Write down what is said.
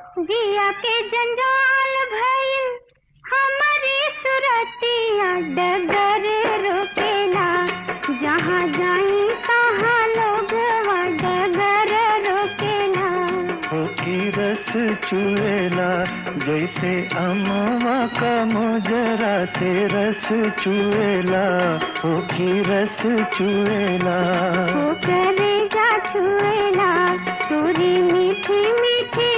जिया के जंजाल भइल हमारी सुरतिया, डगर रोकेला जहाँ जाई तहाँ लोग डगर रोकेला। हो की रस चुएला जैसे अमवा का मोजरा से रस चुएला, हो की रस चुएला। हो करेगा छुएला तोरी मीठी मीठी